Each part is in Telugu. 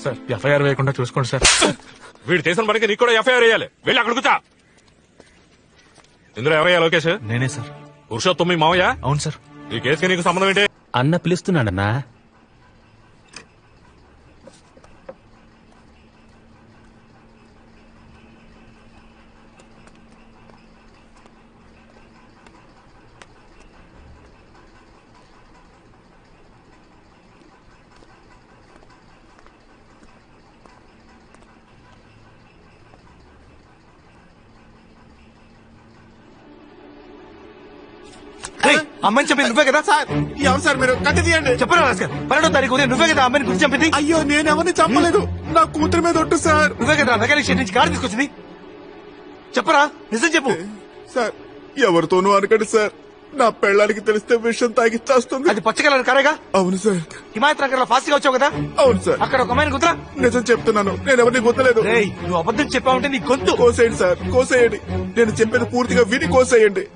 సార్ ఎఫ్ఐఆర్ వేయకుండా చూసుకోండి సార్. వీడు చేసిన పనికి నీకు కూడా ఎఫ్ఐఆర్ వేయాలి. వెళ్ళి అక్కడ కూర్చో. ఇందులో ఎవరయ్యా లోకేష్? నేనే సార్. పురుషోత్తమి మావయ్య? అవును సార్. ఈ కేసుకి నీకు సంబంధం ఏంటి? అన్న పిలుస్తున్నాడన్నా. అమ్మాయిని చంపింది నువ్వే కదా సార్? ఎవరు సార్ మీరు? కట్టి తీయండి. చెప్పరా రాస్కర్, 12వ తారీఖు ఉదయం నువ్వే కదా అమ్మాయిని గురించి చంపింది? అయ్యో నేనెవరిని చంపలేదు. నా కూతురు మీద ఒట్టు సార్. నువ్వే కదా మెకానిక్ షెడ్ నుంచి కారు తీసుకొచ్చింది? చెప్పరా, నిజం చెప్పు. సార్ ఎవరితోనూ అనకండి సార్. నా పెళ్ళానికి తెలిస్తే విషయం తాగి చేస్తుంది. అది పచ్చ కలర్ కారేగా? అవును సార్. హిమాయత్ నగర్ లో ఫాస్ట్ గా వచ్చావు కదా? అవును సార్. అక్కడ ఒక అమ్మాయిని గుర్తురా? నిజం చెప్తున్నాను, నేను ఎవరిని గుర్తలేదు. రేయ్, నువ్వు అబద్ధం చెప్పావంటే నీ గొంతు కోసేయండి సార్, కోసేయండి. నేను చెప్పేది పూర్తిగా విని కోసేయండి.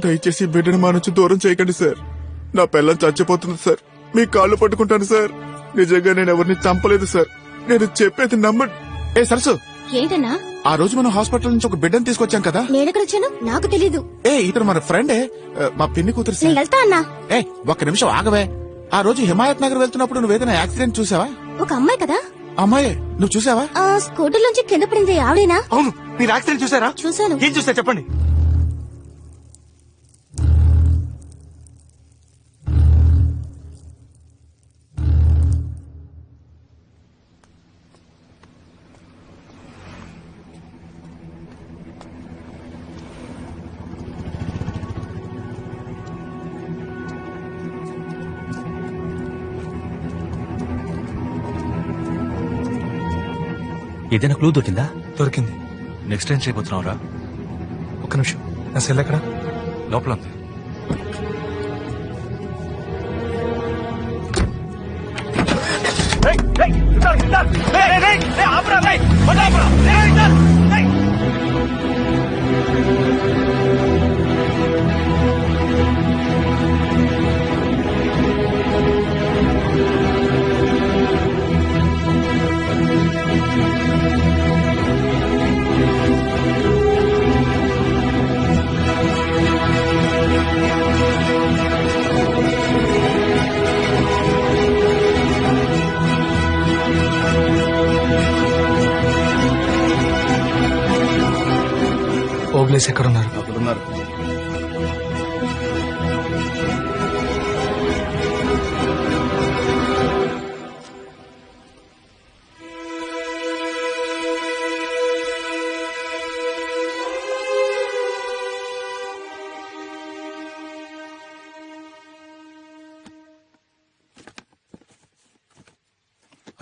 దయచేసి బిడ్డను మా నుంచి దూరం చేయకండి సార్. నా పిల్లని చచ్చిపోతుంది సార్. మీ కాళ్ళు పట్టుకుంటాను సార్. నిజంగా నేను ఎవరిని చంపలేదు సార్. నేను చెప్పేది నమ్మండి. ఏ సరసు, ఏంటన్నా? ఆ రోజు మనం హాస్పిటల్ నుంచి ఒక బిడ్డను తీసుకొచ్చాం కదా? నేనెక్కడొచ్చాను నాకు తెలీదు. ఇతను మన ఫ్రెండే, మా పిన్ని కూతురు నేను సార్. వెళ్తా అన్నా. ఒక్క నిమిషం ఆగవే. ఆ రోజు హిమాయత్ నగర్ వెళ్తున్నప్పుడు నువ్వేదైనా యాక్సిడెంట్ చూసావా? ఒక అమ్మాయి కదా? అమ్మాయి నువ్వు చూసావా? ఆ స్కూటర్ నుంచి కింద పడింది ఆవిడేనా? అవును. మీరు యాక్సిడెంట్ చూసారా? చూశాను. ఏం చూసా చెప్పండి. ఏదైనా క్లూ దొరికిందా? దొరికింది. నెక్స్ట్ టైం చేయబోతున్నావురా? ఒక్క నిమిషం, నా సెల్ ఎక్కడ? లోపల ఉంది. ఓబ్లేస్ ఎక్కడున్నారు? అక్కడున్నారు.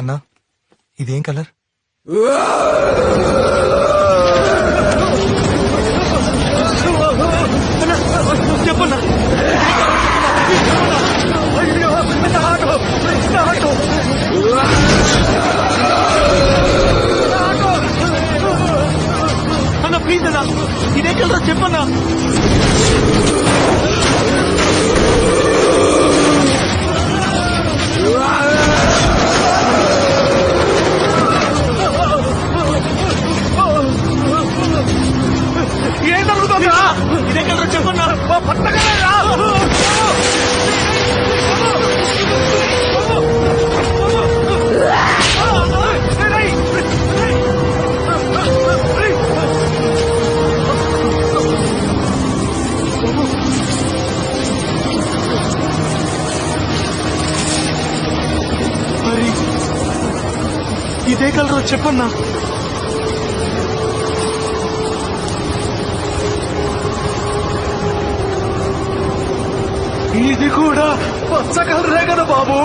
అన్నా, ఇదేం కలర్? చెప్పన్నా. అన్న ప్లీజ్ అన్నా, ఇదే కదా చెప్పన్నా. ఏం జరుగుతుందా? ఇదే కదా చెప్పన్నా. పట్టగలరా? మరి ఇదే కలరా చెప్పన్నా. ఇది కూడా పచ్చ కలరే కదా బాబు?